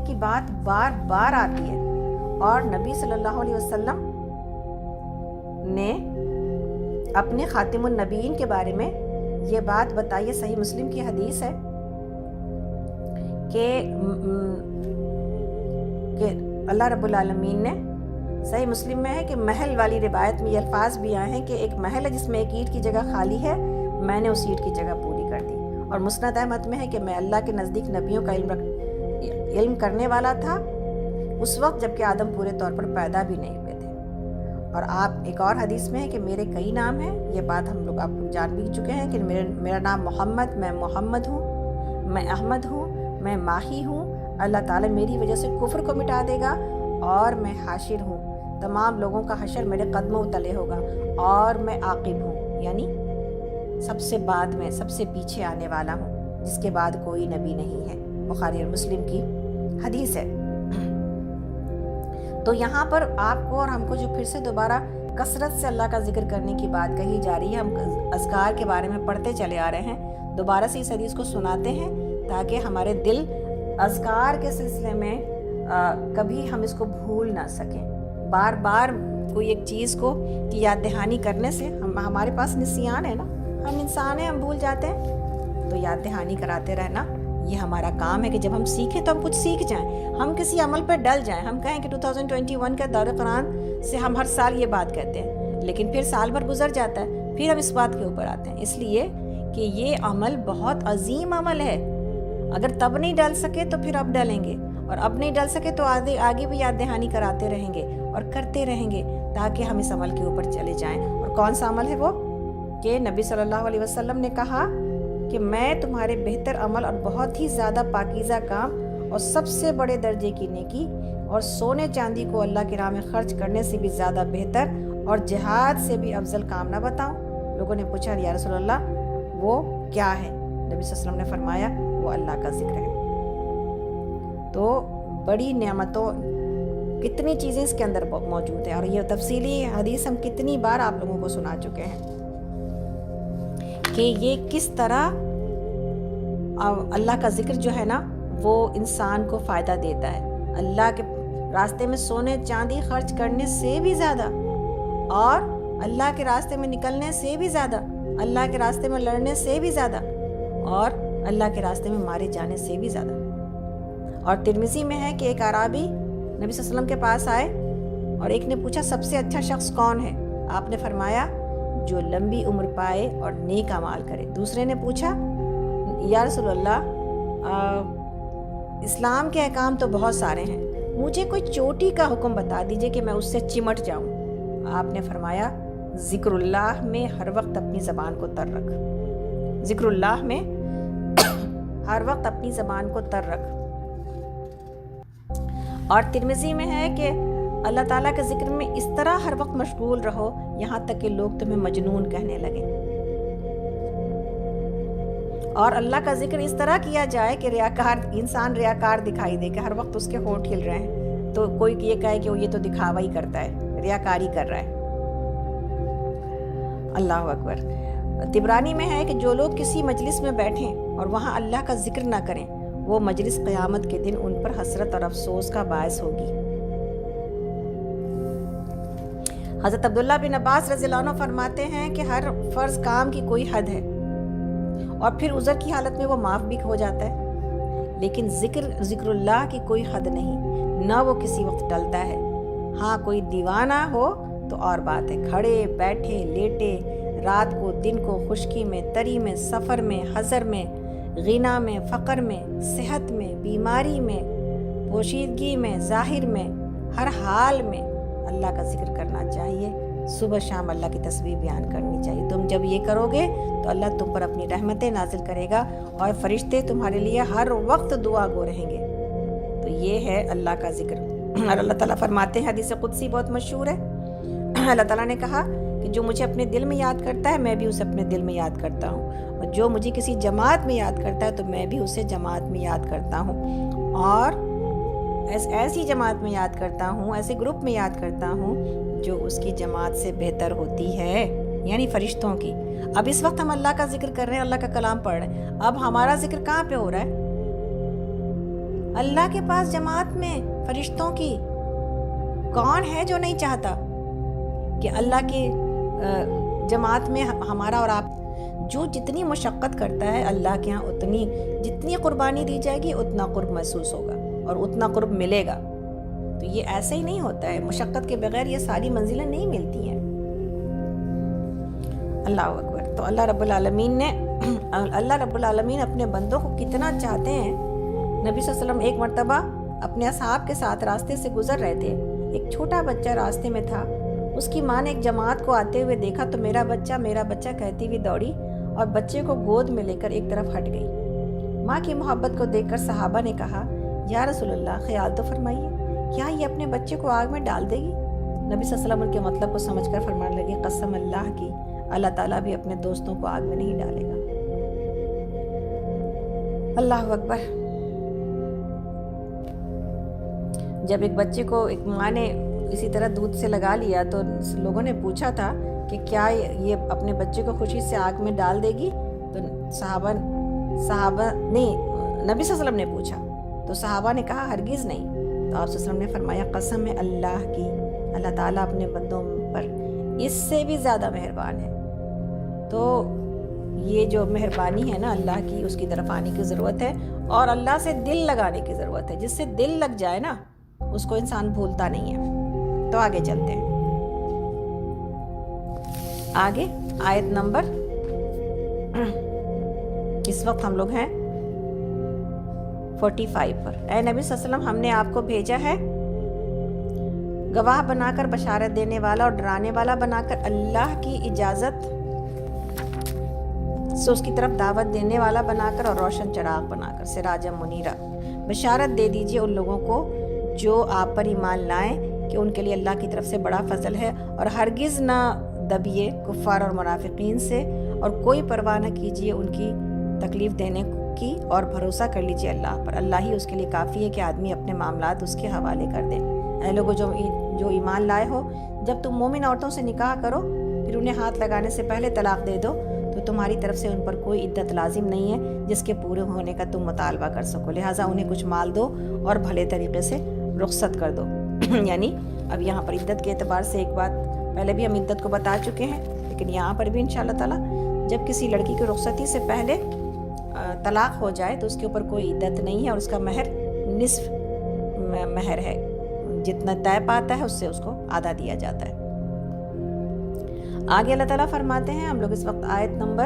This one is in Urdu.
کی بات بار بار آتی ہے، اور نبی صلی اللہ علیہ وسلم نے اپنے خاتم النبیین کے بارے میں یہ بات بتائی ہے۔ صحیح مسلم کی حدیث ہے کہ اللہ رب العالمین نے، صحیح مسلم میں ہے کہ محل والی روایت میں یہ الفاظ بھی آئے ہیں کہ ایک محل ہے جس میں ایک اینٹ کی جگہ خالی ہے، میں نے اس اینٹ کی جگہ پوری کر دی۔ اور مسند احمد میں ہے کہ میں اللہ کے نزدیک نبیوں کا علم کرنے والا تھا اس وقت جب کہ آدم پورے طور پر پیدا بھی نہیں ہوئے تھے۔ اور آپ ایک اور حدیث میں ہے کہ میرے کئی نام ہیں، یہ بات آپ لوگ جان بھی چکے ہیں کہ میرا نام محمد، میں محمد ہوں، میں احمد ہوں، میں ماہی ہوں، اللہ تعالیٰ میری وجہ سے کفر کو مٹا دے گا، اور میں حاشر ہوں، تمام لوگوں کا حشر میرے قدموں تلے ہوگا، اور میں عاقب ہوں، یعنی سب سے بعد میں، سب سے پیچھے آنے والا ہوں، جس کے بعد کوئی نبی نہیں ہے۔ بخاری اور مسلم کی حدیث ہے۔ تو یہاں پر آپ کو اور ہم کو جو پھر سے دوبارہ کثرت سے اللہ کا ذکر کرنے کی بات کہی جا رہی ہے، ہم اذکار کے بارے میں پڑھتے چلے آ رہے ہیں، دوبارہ سے اس حدیث کو سناتے ہیں تاکہ ہمارے دل اذکار کے سلسلے میں کبھی ہم اس کو بھول نہ سکیں۔ بار بار کوئی ایک چیز کو کی یاد دہانی کرنے سے ہمارے پاس نسیان ہے نا، ہم انسان ہیں، ہم بھول جاتے ہیں، تو یاد دہانی کراتے رہنا یہ ہمارا کام ہے کہ جب ہم سیکھیں تو ہم کچھ سیکھ جائیں، ہم کسی عمل پہ ڈل جائیں۔ ہم کہیں کہ 2021 کا دور قرآن سے ہم ہر سال یہ بات کہتے ہیں، لیکن پھر سال بھر گزر جاتا ہے، پھر ہم اس بات کے اوپر آتے ہیں، اس لیے کہ یہ عمل بہت عظیم عمل ہے۔ اگر تب نہیں ڈل سکے تو پھر اب ڈلیں گے، اور اب نہیں ڈل سکے تو آگے بھی یاد دہانی کراتے رہیں گے اور کرتے رہیں گے تاکہ ہم اس عمل کے اوپر چلے جائیں۔ اور کون سا عمل ہے وہ؟ کہ نبی صلی اللہ علیہ وسلم نے کہا کہ میں تمہارے بہتر عمل اور بہت ہی زیادہ پاکیزہ کام اور سب سے بڑے درجے کی نیکی اور سونے چاندی کو اللہ کی راہ میں خرچ کرنے سے بھی زیادہ بہتر اور جہاد سے بھی افضل کام نہ بتاؤں؟ لوگوں نے پوچھا یا رسول اللہ وہ کیا ہے؟ نبی صلی اللہ علیہ وسلم نے فرمایا وہ اللہ کا ذکر ہے۔ تو بڑی نعمتوں، کتنی چیزیں اس کے اندر موجود ہیں، اور یہ تفصیلی حدیث ہم کتنی بار آپ لوگوں کو سنا چکے ہیں کہ یہ کس طرح اللہ کا ذکر جو ہے نا وہ انسان کو فائدہ دیتا ہے۔ اللہ کے راستے میں سونے چاندی خرچ کرنے سے بھی زیادہ، اور اللہ کے راستے میں نکلنے سے بھی زیادہ، اللہ کے راستے میں لڑنے سے بھی زیادہ، اور اللہ کے راستے میں مارے جانے سے بھی زیادہ۔ اور ترمذی میں ہے کہ ایک اعرابی نبی صلی اللہ علیہ وسلم کے پاس آئے اور ایک نے پوچھا سب سے اچھا شخص کون ہے؟ آپ نے فرمایا جو لمبی عمر پائے اور نیک اعمال کرے۔ دوسرے نے پوچھا یا رسول اللہ اسلام کے احکام تو بہت سارے ہیں، مجھے کوئی چوٹی کا حکم بتا دیجئے کہ میں اس سے چمٹ جاؤں۔ آپ نے فرمایا ذکر اللہ میں ہر وقت اپنی زبان کو تر رکھ، ذکر اللہ میں ہر وقت اپنی زبان کو تر رکھ۔ اور ترمذی میں ہے کہ اللہ تعالیٰ کے ذکر میں اس طرح ہر وقت مشغول رہو یہاں تک کہ لوگ تمہیں مجنون کہنے لگیں، اور اللہ کا ذکر اس طرح کیا جائے کہ انسان ریاکار دکھائی دے، کہ ہر وقت اس کے ہونٹ ہل رہے ہیں، تو کوئی یہ کہے کہ وہ یہ تو دکھاوا ہی کرتا ہے، ریاکاری کر رہا ہے۔ اللہ اکبر۔ طبرانی میں ہے کہ جو لوگ کسی مجلس میں بیٹھیں اور وہاں اللہ کا ذکر نہ کریں وہ مجلس قیامت کے دن ان پر حسرت اور افسوس کا باعث ہوگی۔ حضرت عبداللہ بن عباس رضی اللہ عنہ فرماتے ہیں کہ ہر فرض کام کی کوئی حد ہے اور پھر عذر کی حالت میں وہ معاف بھی ہو جاتا ہے، لیکن ذکر اللہ کی کوئی حد نہیں، نہ وہ کسی وقت ٹلتا ہے۔ ہاں کوئی دیوانہ ہو تو اور بات ہے، کھڑے بیٹھے لیٹے، رات کو دن کو، خشکی میں تری میں، سفر میں حضر میں، غنا میں فقر میں، صحت میں بیماری میں، پوشیدگی میں ظاہر میں، ہر حال میں اللہ کا ذکر کرنا چاہیے۔ صبح شام اللہ کی تسبیح بیان کرنی چاہیے۔ تم جب یہ کرو گے تو اللہ تم پر اپنی رحمتیں نازل کرے گا اور فرشتے تمہارے لیے ہر وقت دعا گو رہیں گے۔ تو یہ ہے اللہ کا ذکر۔ اور اللہ تعالیٰ فرماتے ہیں، حدیث قدسی بہت مشہور ہے، اللہ تعالیٰ نے کہا کہ جو مجھے اپنے دل میں یاد کرتا ہے میں بھی اسے اپنے دل میں یاد کرتا ہوں، اور جو مجھے کسی جماعت میں یاد کرتا ہے تو میں بھی اسے جماعت میں یاد کرتا ہوں، اور ایسی جماعت میں یاد کرتا ہوں، ایسے گروپ میں یاد کرتا ہوں جو اس کی جماعت سے بہتر ہوتی ہے، یعنی فرشتوں کی۔ اب اس وقت ہم اللہ کا ذکر کر رہے ہیں، اللہ کا کلام پڑھ رہے ہیں، اب ہمارا ذکر کہاں پہ ہو رہا ہے؟ اللہ کے پاس جماعت میں فرشتوں کی کون ہے جو نہیں چاہتا کہ اللہ کی جماعت میں ہمارا اور آپ جو جتنی مشقت کرتا ہے اللہ کے ہاں اتنی جتنی قربانی دی جائے گی اتنا قرب محسوس ہوگا اور اتنا قرب ملے گا. تو یہ ایسے ہی نہیں ہوتا ہے, مشقت کے بغیر یہ ساری منزلیں نہیں ملتی ہیں. اللہ اکبر. تو اللہ رب العالمین اپنے بندوں کو کتنا چاہتے ہیں. نبی صلی اللہ علیہ وسلم ایک مرتبہ اپنے اصحاب کے ساتھ راستے سے گزر رہے تھے. ایک چھوٹا بچہ راستے میں تھا. اس کی ماں نے ایک جماعت کو آتے ہوئے دیکھا تو میرا بچہ کہتی ہوئی دوڑی اور بچے کو گود میں لے کر ایک طرف ہٹ گئی. ماں کی محبت کو دیکھ کر صحابہ نے کہا, یا رسول اللہ خیال تو فرمائیے, کیا یہ اپنے بچے کو آگ میں ڈال دے گی؟ نبی صلی اللہ علیہ وسلم ان کے مطلب کو سمجھ کر فرمانے لگے, قسم اللہ کی, اللہ تعالیٰ بھی اپنے دوستوں کو آگ میں نہیں ڈالے گا. اللہ اکبر. جب ایک بچے کو ایک ماں نے اسی طرح دودھ سے لگا لیا تو لوگوں نے پوچھا تھا کہ کیا یہ اپنے بچے کو خوشی سے آگ میں ڈال دے گی؟ تو صحابہ نہیں, نبی صلی اللہ علیہ وسلم نے پوچھا تو صحابہ نے کہا ہرگز نہیں. تو آپ صلی اللہ علیہ وسلم نے فرمایا, قسم ہے اللہ کی, اللہ تعالیٰ اپنے بندوں پر اس سے بھی زیادہ مہربان ہے. تو یہ جو مہربانی ہے نا اللہ کی, اس کی طرف آنے کی ضرورت ہے اور اللہ سے دل لگانے کی ضرورت ہے. جس سے دل لگ جائے نا اس کو انسان بھولتا نہیں ہے. تو آگے چلتے ہیں. آگے آیت نمبر اس وقت ہم لوگ ہیں 45 پر. اے نبی صلی اللہ علیہ وسلم, ہم نے آپ کو بھیجا ہے گواہ بنا کر, بشارت دینے والا اور ڈرانے والا بنا کر, اللہ کی اجازت سے اس کی طرف دعوت دینے والا بنا کر, اور روشن چراغ بنا کر, سراجا منیرا. بشارت دے دیجئے ان لوگوں کو جو آپ پر ایمان لائیں کہ ان کے لیے اللہ کی طرف سے بڑا فضل ہے, اور ہرگز نہ دبیے کفار اور منافقین سے, اور کوئی پرواہ نہ کیجیے ان کی تکلیف دینے کی, اور بھروسہ کر لیجیے اللہ پر. اللہ ہی اس کے لیے کافی ہے کہ آدمی اپنے معاملات اس کے حوالے کر دے. اے لوگوں جو ایمان لائے ہو, جب تم مومن عورتوں سے نکاح کرو پھر انہیں ہاتھ لگانے سے پہلے طلاق دے دو تو تمہاری طرف سے ان پر کوئی عدت لازم نہیں ہے جس کے پورے ہونے کا تم مطالبہ کر سکو. لہٰذا انہیں کچھ مال دو اور بھلے طریقے سے رخصت کر دو. یعنی اب یہاں پر عدت کے اعتبار سے ایک بات پہلے بھی ہم عدت کو بتا چکے ہیں, لیکن یہاں پر بھی انشاءاللہ تعالیٰ جب کسی لڑکی کی رخصتی سے پہلے طلاق ہو جائے تو اس کے اوپر کوئی عدت نہیں ہے, اور اس کا مہر نصف مہر ہے. جتنا طے پاتا ہے اس سے اس کو آدھا دیا جاتا ہے. آگے اللہ تعالیٰ فرماتے ہیں, ہم لوگ اس وقت آیت نمبر